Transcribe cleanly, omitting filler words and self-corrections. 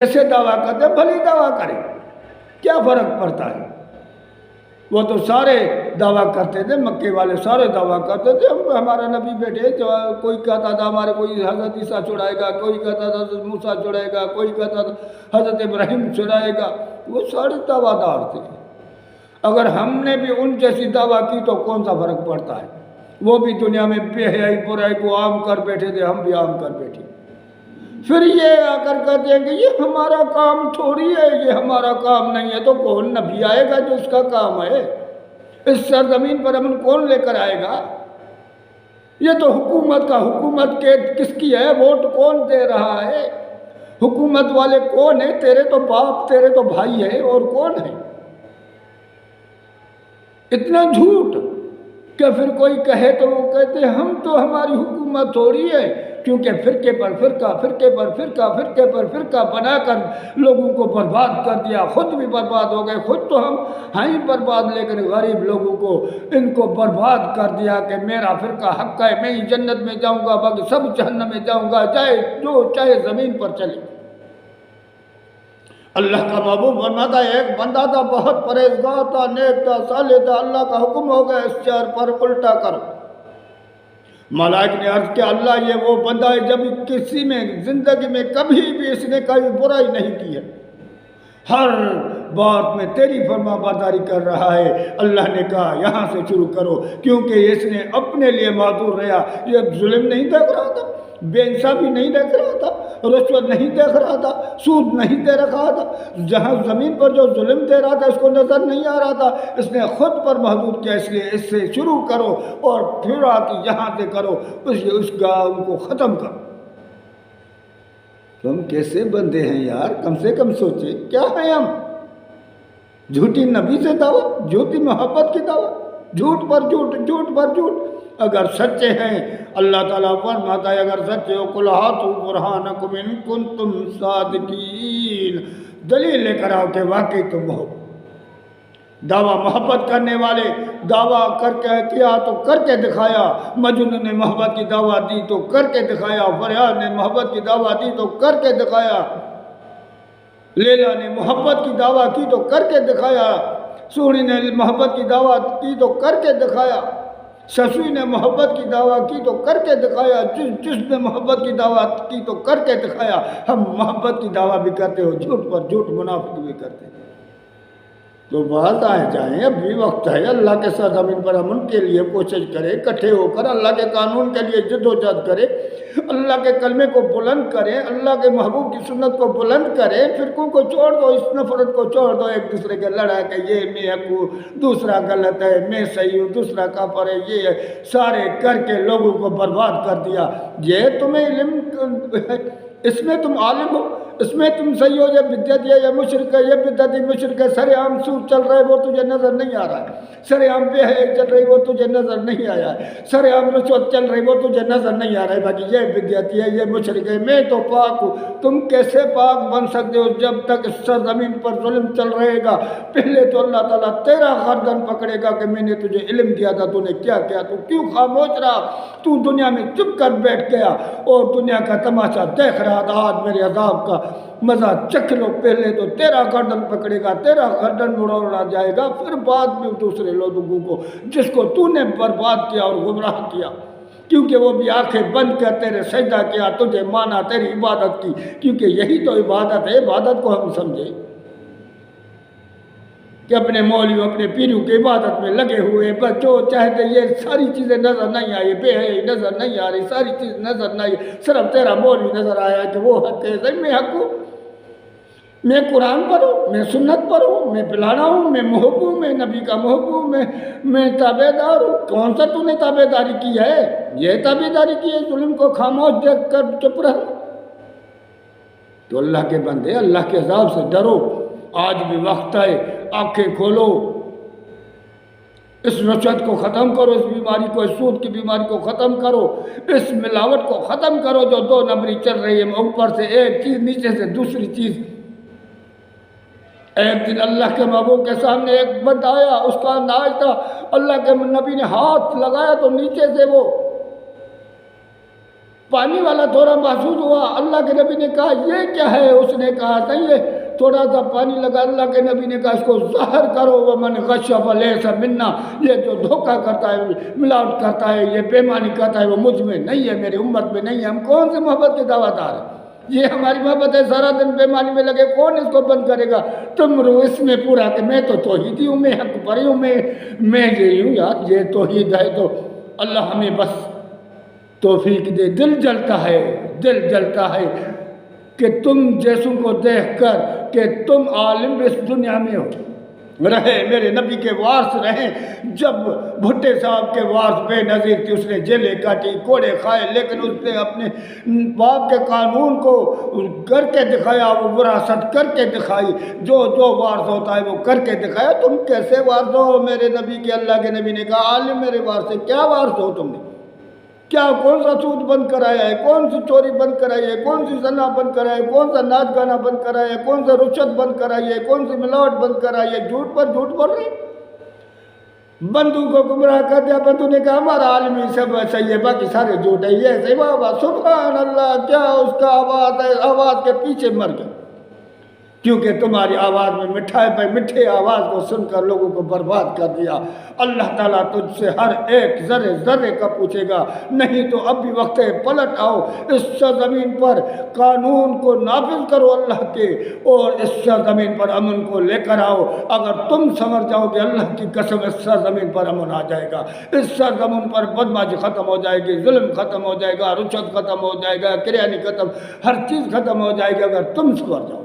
ایسے دعویٰ کرتے بھلی دعویٰ کریں، کیا فرق پڑتا ہے؟ وہ تو سارے دعویٰ کرتے تھے، مکے والے سارے دعویٰ کرتے تھے ہمارا نبی بیٹے، کوئی کہتا تھا ہمارے کوئی حضرت عیسیٰ چھڑائے گا، کوئی کہتا تھا حضرت موسیٰ چھڑائے گا، کوئی کہتا تھا حضرت ابراہیم چھڑائے گا، وہ سارے دعویٰ دار تھے۔ اگر ہم نے بھی ان جیسی دعویٰ کی تو کون سا فرق پڑتا ہے؟ وہ بھی دنیا میں بے حیائی برائی کو عام کر بیٹھے تھے، ہم بھی عام کر بیٹھے۔ پھر یہ آ کر کہتے ہیں کہ یہ ہمارا کام تھوڑی ہے، یہ ہمارا کام نہیں ہے، تو کون نبی آئے گا جو اس کا کام ہے؟ اس سرزمین پر امن کون لے کر آئے گا؟ یہ تو حکومت کا، حکومت کے کس کی ہے؟ ووٹ کون دے رہا ہے؟ حکومت والے کون ہیں؟ تیرے تو باپ، تیرے تو بھائی ہے، اور کون ہے؟ اتنا جھوٹ کہ پھر کوئی کہے تو وہ کہتے ہیں ہم تو، ہماری حکومت تھوڑی ہے، کیونکہ فرقے پر فرقہ، فرقے پر فرقہ، فرقے پر فرقہ بنا کر لوگوں کو برباد کر دیا، خود بھی برباد ہو گئے، خود تو ہم ہیں برباد، لیکن غریب لوگوں کو ان کو برباد کر دیا کہ میرا فرقہ حق ہے، میں ہی جنت میں جاؤں گا، باقی سب جہنم میں جاؤں گا، چاہے جو چاہے زمین پر چلے۔ اللہ کا محبوب فرماتا ہے ایک بندہ تھا، بہت پرہیزگار تھا، نیک تھا، صالح تھا، اللہ کا حکم ہو گیا اس چار پر الٹا کرو۔ ملائک نے عرض کیا اللہ یہ وہ بندہ ہے جب کسی میں زندگی میں کبھی بھی اس نے کوئی برائی نہیں کی ہے، ہر بات میں تیری فرما برداری کر رہا ہے۔ اللہ نے کہا یہاں سے شروع کرو، کیونکہ اس نے اپنے لیے معذور رہا، یہ ظلم نہیں دیکھ رہا تھا، بے انصافی نہیں دیکھ رہا تھا، رشوت نہیں دیکھ رہا تھا، سود نہیں دے رہا تھا، جہاں زمین پر جو ظلم دے رہا تھا اس کو نظر نہیں آ رہا تھا، اس نے خود پر محدود کیا، اس لیے اس سے شروع کرو اور پھر آتی یہاں سے کرو، اس گاؤں کو ختم کرو۔ تم کیسے بندے ہیں یار، کم سے کم سوچے کیا ہیں ہم؟ جھوٹی نبی سے دعوت، جھوٹی محبت کی دعوت، جھوٹ پر جھوٹ، جھوٹ پر جھوٹ۔ اگر سچے ہیں اللہ تعالیٰ فرماتا ہے اگر سچے ہو قُلْ هَاتُوا بُرْهَانَكُمْ إِن كُنتُمْ صَادِقِينَ، دلیل لے کر آؤ کہ واقعی تم ہو۔ دعویٰ محبت کرنے والے دعویٰ کر کے کیا تو کر کے دکھایا، مجنون نے محبت کی دعوت دی تو کر کے دکھایا، فریاد نے محبت کی دعوت دی تو کر کے دکھایا، لیلا نے محبت کی دعوت کی تو کر کے دکھایا، سوڑی نے محبت کی دعوت کی تو کر کے دکھایا، ششوی نے محبت کی دعوت کی تو کر کے دکھایا، جس نے محبت کی دعوت کی تو کر کے دکھایا۔ ہم محبت کی دعوت بھی کرتے ہو، جھوٹ پر جھوٹ منافق بھی کرتے ہیں۔ تو باز آئے جائیں، اب بھی وقت ہے، اللہ کے سرزمین پر امن کے لیے کوشش کرے، اکٹھے ہو کر اللہ کے قانون کے لیے جد و جہد کرے، اللہ کے کلمے کو بلند کریں، اللہ کے محبوب کی سنت کو بلند کریں، فرقوں کو چھوڑ دو، اس نفرت کو چھوڑ دو، ایک دوسرے کے لڑائی کہ یہ میں حق ہوں، دوسرا غلط ہے، میں صحیح ہوں، دوسرا کافر ہے، یہ ہے، سارے کر کے لوگوں کو برباد کر دیا۔ یہ تمہیں علم، اس میں تم عالم ہو، اس میں تم صحیح ہو، یہ بدعت ہے، یہ مشرک ہے، یہ بدعتی مشرک ہے، سر عام سود چل رہا ہے وہ تجھے نظر نہیں آ رہا ہے، سر عام بے حیائی چل رہی وہ تجھے نظر نہیں آیا ہے، سر عام رشوت چل رہی وہ تجھے نظر نہیں آ رہا ہے، باقی یہ بدعتی ہے، یہ مشرک ہے، میں تو پاک ہوں۔ تم کیسے پاک بن سکتے ہو جب تک اس سرزمین پر ظلم چل رہے گا؟ پہلے تو اللہ تعالیٰ تیرا گردن پکڑے گا کہ میں نے تجھے علم دیا تھا، تو نے کیا کیا، تو کیوں خاموش رہا؟ تو دنیا میں چپ کر بیٹھ گیا اور دنیا کا تماشا دیکھ رہا تھا، آج میرے عذاب کا مزہ چکھ لو۔ پہلے تو تیرا گردن پکڑے گا، تیرا گردن مڑوڑا جائے گا، پھر بعد میں دوسرے لوگوں کو جس کو تو نے برباد کیا اور گمراہ کیا، کیونکہ وہ بھی آنکھیں بند کر تیرے سجدہ کیا، تجھے مانا، تیری عبادت کی، کیونکہ یہی تو عبادت ہے۔ عبادت کو ہم سمجھے کہ اپنے مولوی اپنے پیروں کی عبادت میں لگے ہوئے، بس جو چاہتے یہ ساری چیزیں نظر نہیں آئی، بے حیائی نظر نہیں آ رہی، ساری چیز نظر نہیں آئی، صرف تیرا مولوی نظر آیا کہ وہ حق ہے، میں حق ہوں، میں قرآن پڑھوں، میں سنت پڑھوں، میں پلانا ہوں، میں محب ہوں، میں نبی کا محب ہوں، میں تابع دار ہوں۔ کون سا تو نے تابع داری کی ہے؟ یہ تابع داری کی ہے ظلم کو خاموش دیکھ کر چپ رہ۔ تو اللہ کے بندے اللہ کے عذاب سے ڈرو، آج بھی وقت ہے، آنکھیں کھولو، اس رشوت کو ختم کرو، اس بیماری کو، اس سود کی بیماری کو ختم کرو، اس ملاوٹ کو ختم کرو جو دو نمبری چل رہی ہے، اوپر سے ایک چیز نیچے سے دوسری چیز۔ ایک دن اللہ کے محبوب کے سامنے ایک بندہ آیا، اس کا انداز تھا، اللہ کے نبی نے ہاتھ لگایا تو نیچے سے وہ پانی والا تھوڑا محسوس ہوا، اللہ کے نبی نے کہا یہ کیا ہے؟ اس نے کہا نہیں ہے، تھوڑا سا پانی لگا۔ اللہ کے نبی نے کہا اس کو زہر کرو، وَمَنْ غَشَّ فَلَيْسَ مِنَّا، یہ جو دھوکہ کرتا ہے، ملاوٹ کرتا ہے، یہ بےمانی کرتا ہے، وہ مجھ میں نہیں ہے، میری امت میں نہیں ہے۔ ہم کون سے محبت کے دعویٰ دار ہیں؟ یہ ہماری محبت ہے، سارا دن بےمانی میں لگے، کون اس کو بند کرے گا؟ تم رو اس میں پورا کہ میں تو توحیدی ہوں، میں حق پری ہوں، میں یہ ہوں۔ یار یہ توحید ہے تو اللہ ہمیں بس توفیق دے۔ دل جلتا ہے کہ تم جیسوں کو دیکھ کر کہ تم عالم اس دنیا میں ہو رہے، میرے نبی کے وارث رہیں۔ جب بھٹے صاحب کے وارث بے نظیر تھی، اس نے جیلیں کاٹی، کوڑے کھائے، لیکن اس نے اپنے باپ کے قانون کو کر کے دکھایا، وہ وراثت کر کے دکھائی، جو وارث ہوتا ہے وہ کر کے دکھایا۔ تم کیسے وارث ہو میرے نبی کے؟ اللہ کے نبی نے کہا عالم میرے وارث ہے۔ کیا وارث ہو تم نے؟ کیا کون سا سود بند کرایا ہے؟ کون سی چوری بند کرائی ہے؟ کون سی زنا بند کرائی ہے؟ کون سا ناچ گانا بند کرایا ہے؟ کون سا رشوت بند کرائی ہے؟ کون سی ملاوٹ بند کرائی ہے؟ جھوٹ پر جھوٹ بول رہے ہیں۔ بندو کو گمراہ کر دیا۔ بندو نے کہا ہمارا عالمی سب صحیح ہے، باقی سارے جھوٹ ہے۔ یہ صحیح بابا، سبحان اللہ، کیا اس کا آواز ہے، آواز کے پیچھے مر گیا، کیونکہ تمہاری آواز میں مٹھائی پہ مٹھے آواز کو سن کر لوگوں کو برباد کر دیا۔ اللہ تعالیٰ تجھ سے ہر ایک ذرے کا پوچھے گا، نہیں تو اب بھی وقت ہے، پلٹ آؤ، اس سرزمین پر قانون کو نافذ کرو اللہ کے، اور اس سرزمین پر امن کو لے کر آؤ۔ اگر تم سمجھ جاؤ گے، اللہ کی قسم اس سرزمین پر امن آ جائے گا، اس سرزمین پر بدمعاشی ختم ہو جائے گی، ظلم ختم ہو جائے گا، رشوت ختم ہو جائے گا، کریانی ختم، ہر چیز ختم ہو جائے گی، اگر تم سمجھ جاؤ۔